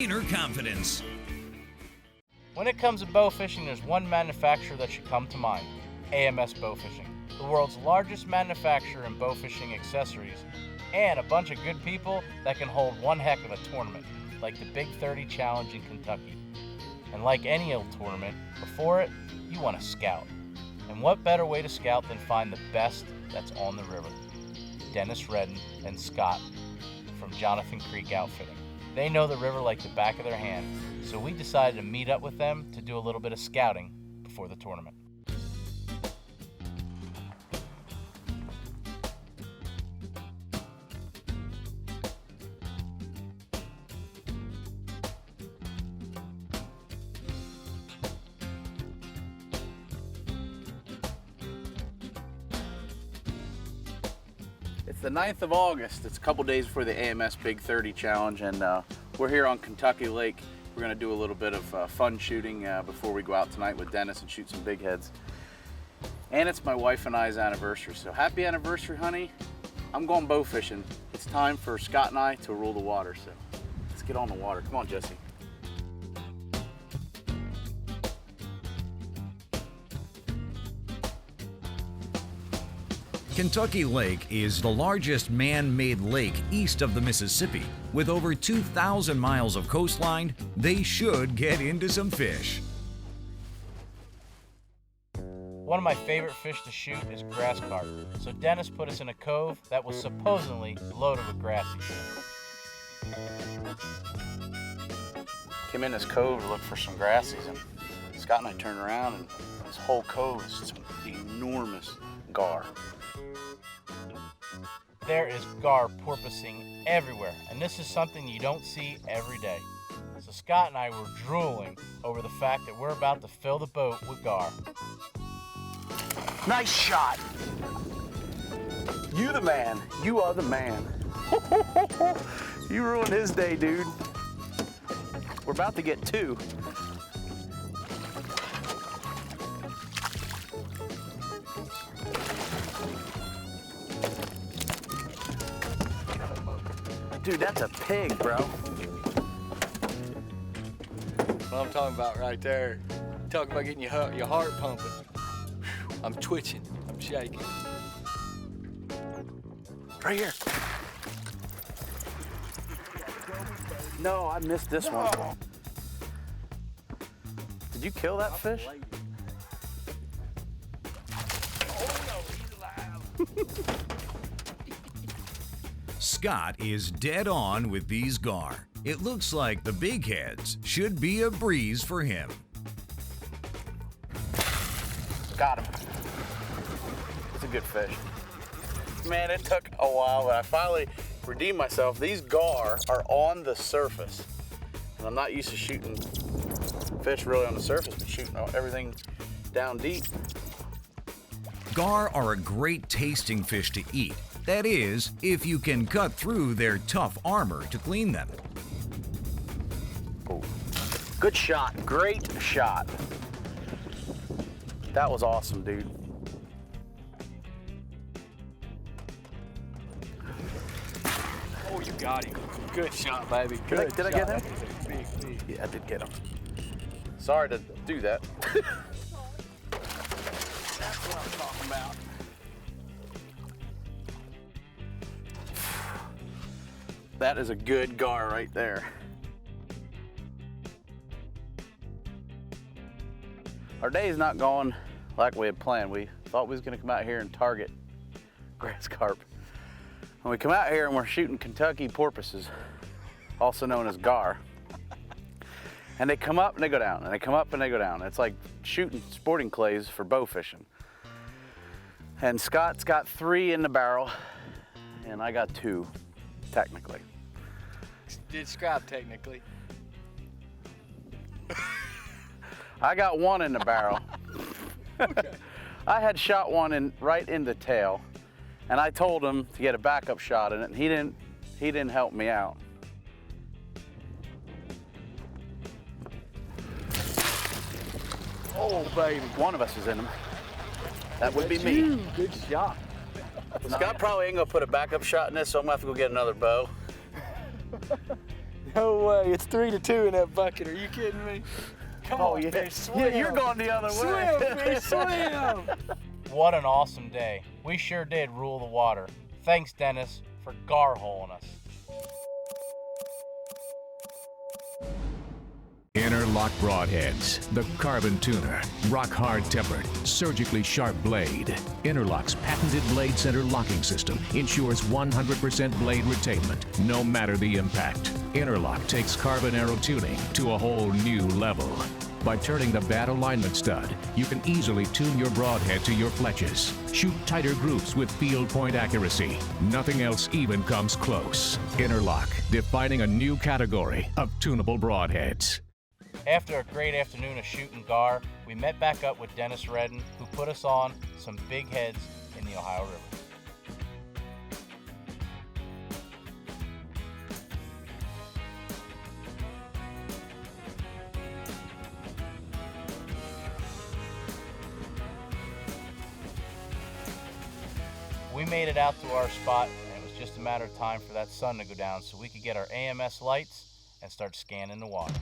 Inner confidence. When it comes to bow fishing, there's one manufacturer that should come to mind: AMS Bowfishing, the world's largest manufacturer in bow fishing accessories, and a bunch of good people that can hold one heck of a tournament, like the Big 30 Challenge in Kentucky. And like any old tournament, before it, you want to scout. And what better way to scout than find the best that's on the river? Dennis Redden and Scott from Jonathan Creek Outfitting. They know the river like the back of their hand, so we decided to meet up with them to do a little bit of scouting before the tournament. It's the 9th of August. It's a couple days before the AMS Big 30 Challenge, and we're here on Kentucky Lake. We're going to do a little bit of fun shooting before we go out tonight with Dennis and shoot some big heads. And it's my wife and I's anniversary, so happy anniversary, honey. I'm going bow fishing. It's time for Scott and I to rule the water, so let's get on the water. Come on, Jesse. Kentucky Lake is the largest man-made lake east of the Mississippi. With over 2,000 miles of coastline, they should get into some fish. One of my favorite fish to shoot is grass carp, so Dennis put us in a cove that was supposedly loaded with grassies. Came in this cove to look for some grassies, and Scott and I turned around, and this whole cove is some enormous gar. There is gar porpoising everywhere, and this is something you don't see every day. So Scott and I were drooling over the fact that we're about to fill the boat with gar. Nice shot. You the man. You are the man. You ruined his day, dude. We're about to get two. Dude, that's a pig, bro. What I'm talking about right there. Talking about getting your heart pumping. I'm twitching, I'm shaking. Right here. No, I missed this one. Did you kill that fish? Oh no, he's alive. Scott is dead on with these gar. It looks like the Bigheads should be a breeze for him. Got him. It's a good fish. Man, it took a while, but I finally redeemed myself. These gar are on the surface. And I'm not used to shooting fish really on the surface, but shooting everything down deep. Gar are a great tasting fish to eat. That is, if you can cut through their tough armor to clean them. Oh. Good shot, great shot. That was awesome, dude. Oh, you got him. Good shot, baby. Good Did I get him? Big. Yeah, I did get him. Sorry to do that. That's what I'm talking about. That is a good gar right there. Our day is not going like we had planned. We thought we was gonna come out here and target grass carp. When we come out here and we're shooting Kentucky porpoises, also known as gar. And they come up and they go down, and they come up and they go down. It's like shooting sporting clays for bow fishing. And Scott's got 3 in the barrel, and I got 2, technically. Describe technically. I got 1 in the barrel. Okay. I had shot one right in the tail, and I told him to get a backup shot in it, and he didn't help me out. Oh, baby. One of us is in him. That would be me. Good shot. Scott probably ain't gonna put a backup shot in this, so I'm gonna have to go get another bow. No way, it's 3-2 in that bucket. Are you kidding me? Come on, fish, swim. Yeah, you're going the other way. Swim, fish, swim. What an awesome day. We sure did rule the water. Thanks, Dennis, for gar-holing us. Innerloc Broadheads, the carbon tuner, rock-hard tempered, surgically sharp blade. Innerloc's patented blade center locking system ensures 100% blade retainment, no matter the impact. Innerloc takes carbon arrow tuning to a whole new level. By turning the bad alignment stud, you can easily tune your broadhead to your fletches. Shoot tighter groups with field point accuracy. Nothing else even comes close. Innerloc, defining a new category of tunable broadheads. After a great afternoon of shooting gar, we met back up with Dennis Redden, who put us on some big heads in the Ohio River. We made it out to our spot, and it was just a matter of time for that sun to go down so we could get our AMS lights and start scanning the water.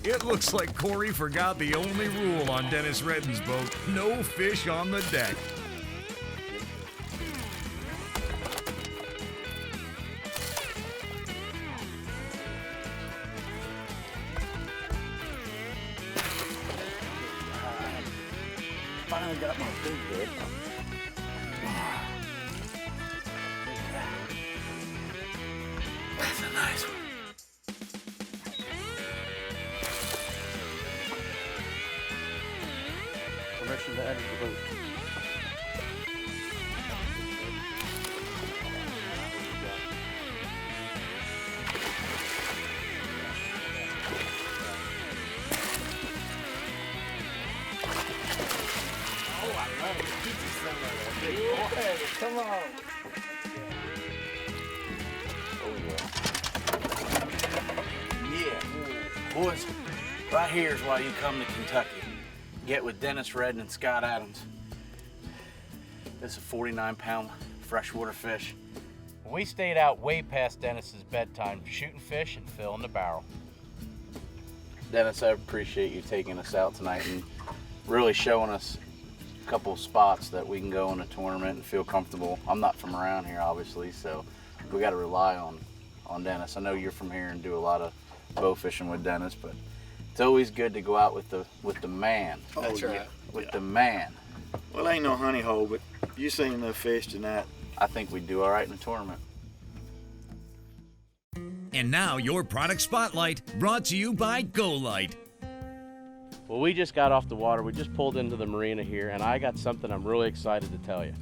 It looks like Corey forgot the only rule on Dennis Redden's boat: no fish on the deck. Finally got my big head. That's a nice one. Permission to enter the boat. Come on. Yeah. Boys, right here is why you come to Kentucky. Get with Dennis Redden and Scott Adams. This is a 49-pound freshwater fish. We stayed out way past Dennis's bedtime, shooting fish and filling the barrel. Dennis, I appreciate you taking us out tonight and really showing us a couple of spots that we can go in a tournament and feel comfortable. I'm not from around here, obviously, so we got to rely on Dennis. I know you're from here and do a lot of bow fishing with Dennis, but it's always good to go out with the man. That's right. With the man. Well, ain't no honey hole, but you seen enough fish tonight. I think we'd do all right in the tournament. And now your product spotlight, brought to you by GoLite. Well, we just got off the water. We just pulled into the marina here, and I got something I'm really excited to tell you.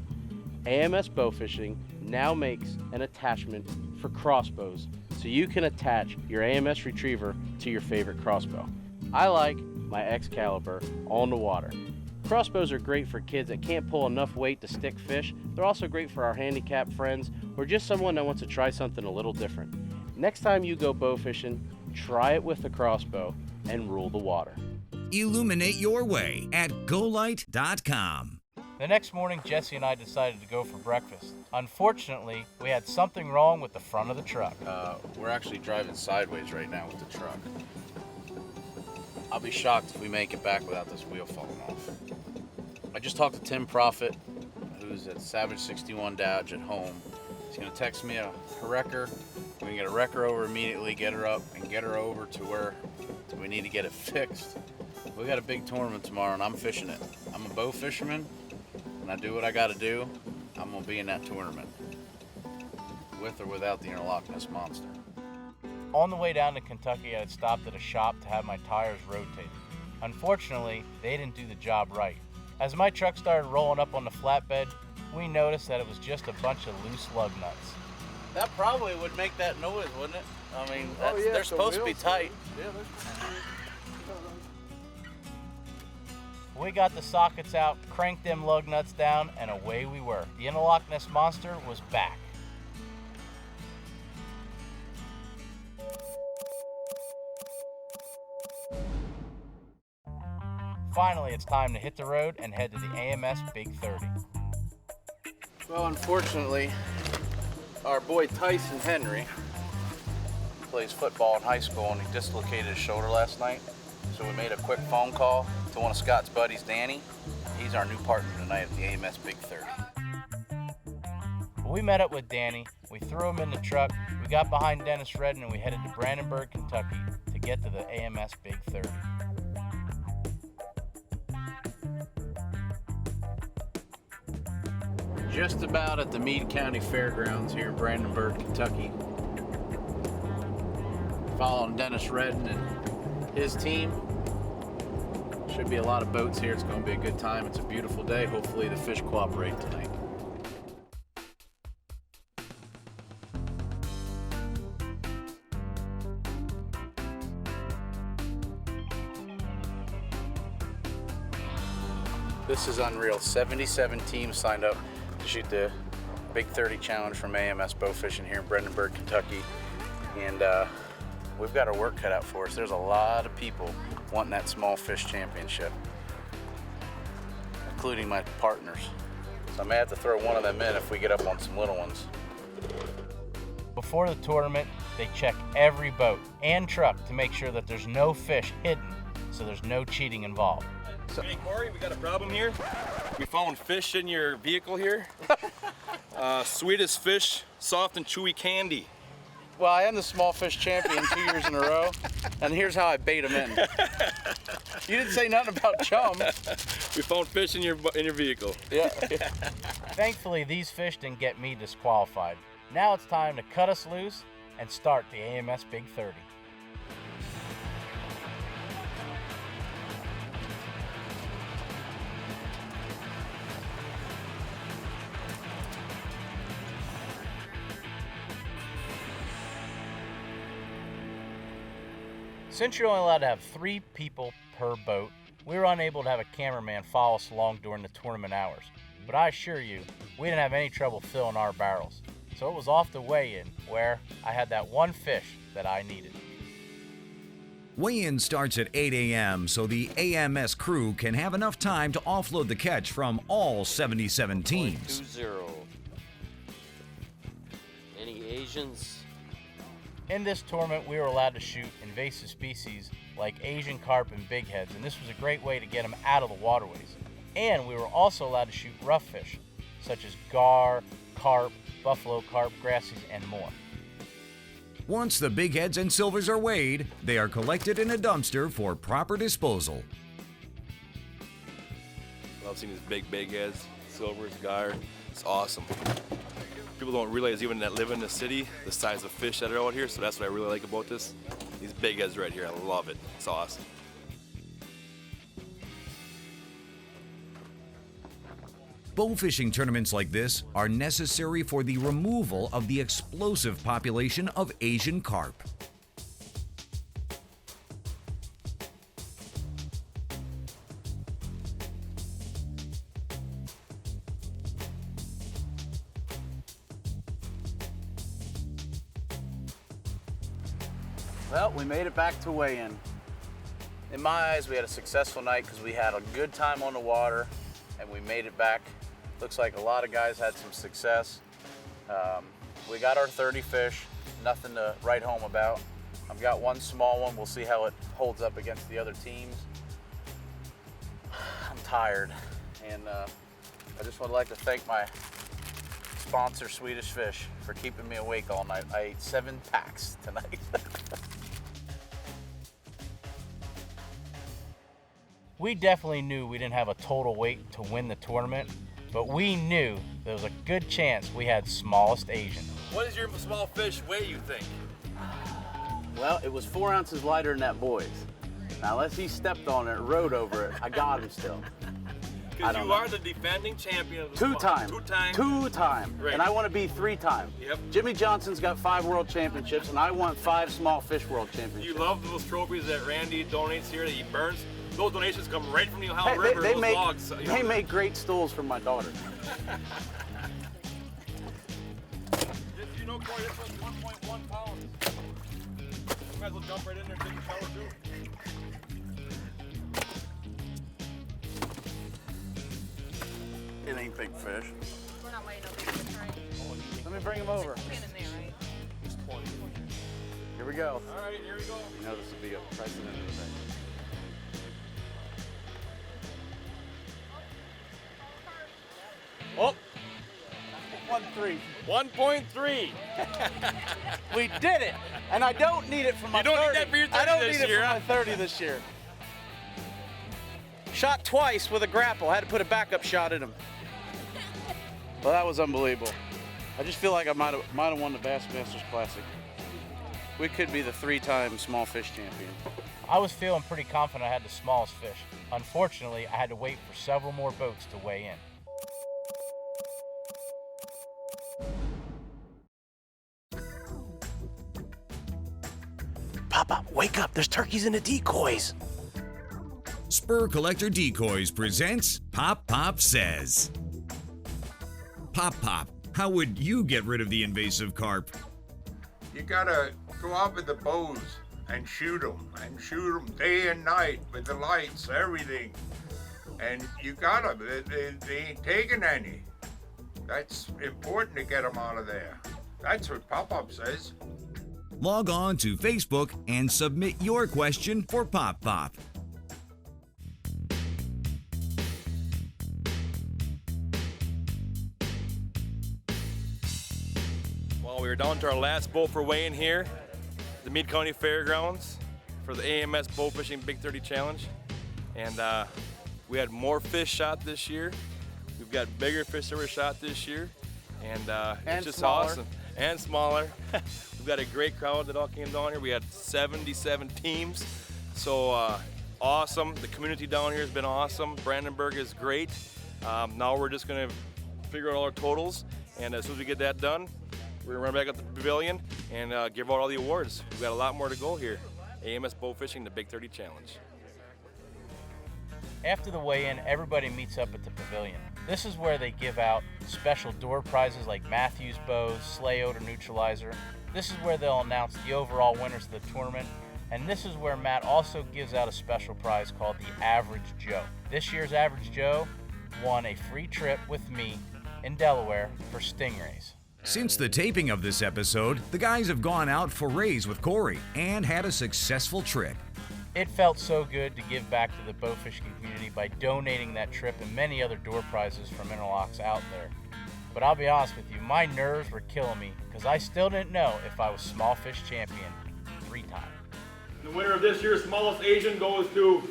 AMS Bowfishing now makes an attachment for crossbows, so you can attach your AMS retriever to your favorite crossbow. I like my Excalibur on the water. Crossbows are great for kids that can't pull enough weight to stick fish. They're also great for our handicapped friends or just someone that wants to try something a little different. Next time you go bow fishing, try it with a crossbow and rule the water. Illuminate your way at golite.com. The next morning, Jesse and I decided to go for breakfast. Unfortunately, we had something wrong with the front of the truck. We're actually driving sideways right now with the truck. I'll be shocked if we make it back without this wheel falling off. I just talked to Tim Profit, who's at Savage 61 Dodge at home. He's gonna text me a wrecker. We can get a wrecker over immediately, get her up, and get her over to where we need to get it fixed. We got a big tournament tomorrow, and I'm fishing it. I'm a bow fisherman, and I do what I gotta do. I'm gonna be in that tournament, with or without the Innerloc monster. On the way down to Kentucky, I had stopped at a shop to have my tires rotated. Unfortunately, they didn't do the job right. As my truck started rolling up on the flatbed, we noticed that it was just a bunch of loose lug nuts. That probably would make that noise, wouldn't it? I mean, they're supposed to be tight. We got the sockets out, cranked them lug nuts down, and away we were. The Innerloc Ness monster was back. Finally, it's time to hit the road and head to the AMS Big 30. Well, unfortunately, our boy Tyson Henry plays football in high school and he dislocated his shoulder last night. So we made a quick phone call to one of Scott's buddies, Danny. He's our new partner tonight at the AMS Big 30. We met up with Danny, we threw him in the truck, we got behind Dennis Redden, and we headed to Brandenburg, Kentucky to get to the AMS Big 30. Just about at the Meade County Fairgrounds here in Brandenburg, Kentucky. Following Dennis Redden and his team. Should be a lot of boats here. It's going to be a good time. It's a beautiful day. Hopefully the fish cooperate tonight. This is unreal. 77 teams signed up to shoot the Big 30 Challenge from AMS Bowfishing here in Brandenburg, Kentucky. And we've got our work cut out for us. There's a lot of people wanting that small fish championship, including my partners. So I may have to throw one of them in if we get up on some little ones. Before the tournament, they check every boat and truck to make sure that there's no fish hidden, so there's no cheating involved. Hey Corey, we got a problem here. We found fish in your vehicle here. Sweetest fish, soft and chewy candy. Well, I am the small fish champion 2 years in a row, and here's how I bait them in. You didn't say nothing about chum. We found fish in your vehicle. Yeah. Thankfully, these fish didn't get me disqualified. Now it's time to cut us loose and start the AMS Big 30. Since you're only allowed to have 3 people per boat, we were unable to have a cameraman follow us along during the tournament hours. But I assure you, we didn't have any trouble filling our barrels. So it was off to weigh-in, where I had that one fish that I needed. Weigh-in starts at 8 a.m. so the AMS crew can have enough time to offload the catch from all 77 teams. 20. Any Asians? In this tournament, we were allowed to shoot invasive species like Asian carp and bigheads, and this was a great way to get them out of the waterways. And we were also allowed to shoot rough fish, such as gar, carp, buffalo carp, grassies, and more. Once the bigheads and silvers are weighed, they are collected in a dumpster for proper disposal. I've seen these big bigheads, silvers, gar. It's awesome. People don't realize, even that live in the city, the size of fish that are out here, so that's what I really like about this. These bigheads right here, I love it. It's awesome. Bowfishing tournaments like this are necessary for the removal of the explosive population of Asian carp. Well, we made it back to weigh-in. In my eyes, we had a successful night because we had a good time on the water and we made it back. Looks like a lot of guys had some success. We got our 30 fish, nothing to write home about. I've got one small one. We'll see how it holds up against the other teams. I'm tired, and I just would like to thank my sponsor, Swedish Fish, for keeping me awake all night. I ate 7 packs tonight. We definitely knew we didn't have a total weight to win the tournament, but we knew there was a good chance we had smallest Asian. What does your small fish weigh, you think? Well, it was 4 ounces lighter than that boy's. Now, unless he stepped on it, rode over it, I got him still. Because you are the defending champion of the Two-time. Two-time. Right. And I want to be 3-time. Yep. Jimmy Johnson's got 5 world championships, and I want 5 small fish world championships. You love those trophies that Randy donates here that he burns. Those donations come right from the Ohio Hey, River. they those make, logs. they make great stools for my daughter. Just, you know, Corey, this one's 1.1 pounds. You might as well jump right in there and take a shower too. It ain't big fish. We're not weighing no big fish, right? Let me bring him over. Pin in there, right? Here we go. All right, here we go. You know this will be a precedent of the thing. Oh, 1.3. 1.3. We did it, and I don't need it for my 30. You don't need that for your 30 I don't this need year, it for huh? my 30 this year. Shot twice with a grapple. Had to put a backup shot in him. Well, that was unbelievable. I just feel like I might have won the Bassmasters Classic. We could be the 3-time small fish champion. I was feeling pretty confident I had the smallest fish. Unfortunately, I had to wait for several more boats to weigh in. Papa, wake up. There's turkeys in the decoys. Spur Collector Decoys presents Pop Pop Says. Pop Pop, how would you get rid of the invasive carp? You gotta go out with the bows and shoot them day and night with the lights, everything. And you gotta, they ain't taking any. That's important to get them out of there. That's what Pop-Up says. Log on to Facebook and submit your question for Pop Pop. Well, we were down to our last boat for weighing here, the Meade County Fairgrounds, for the AMS Bowfishing Big 30 Challenge. And we had more fish shot this year. We've got bigger fish that were shot this year. And it's just smaller. awesome. And smaller. We've got a great crowd that all came down here. We had 77 teams. So awesome. The community down here has been awesome. Brandenburg is great. Now we're just gonna figure out all our totals. And as soon as we get that done, we're gonna run back up to the pavilion and give out all the awards. We've got a lot more to go here. AMS Bowfishing, the Big 30 Challenge. After the weigh-in, everybody meets up at the pavilion. This is where they give out special door prizes like Matthews bows, sleigh odor neutralizer. This is where they'll announce the overall winners of the tournament. And this is where Matt also gives out a special prize called the Average Joe. This year's Average Joe won a free trip with me in Delaware for stingrays. Since the taping of this episode, the guys have gone out forays with Corey and had a successful trip. It felt so good to give back to the bowfishing community by donating that trip and many other door prizes from Innerloc's OutThere. But I'll be honest with you, my nerves were killing me because I still didn't know if I was small fish champion 3 times. The winner of this year's smallest Asian goes to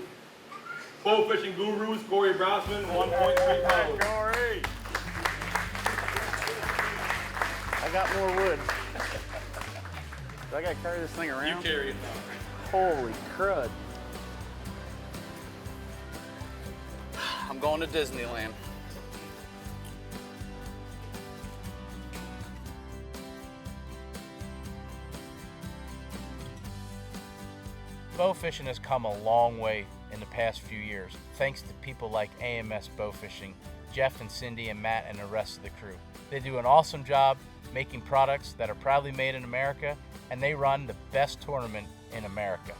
Bowfishing Gurus, Corey Brossman, 1.3 pounds. Corey! I got more wood. Do I gotta carry this thing around? You carry it. Holy crud. I'm going to Disneyland. Bowfishing has come a long way in the past few years, thanks to people like AMS Bowfishing, Jeff and Cindy and Matt and the rest of the crew. They do an awesome job making products that are proudly made in America, and they run the best tournament in America.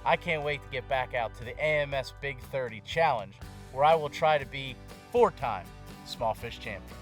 I can't wait to get back out to the AMS Big 30 Challenge, where I will try to be 4-time small fish champion.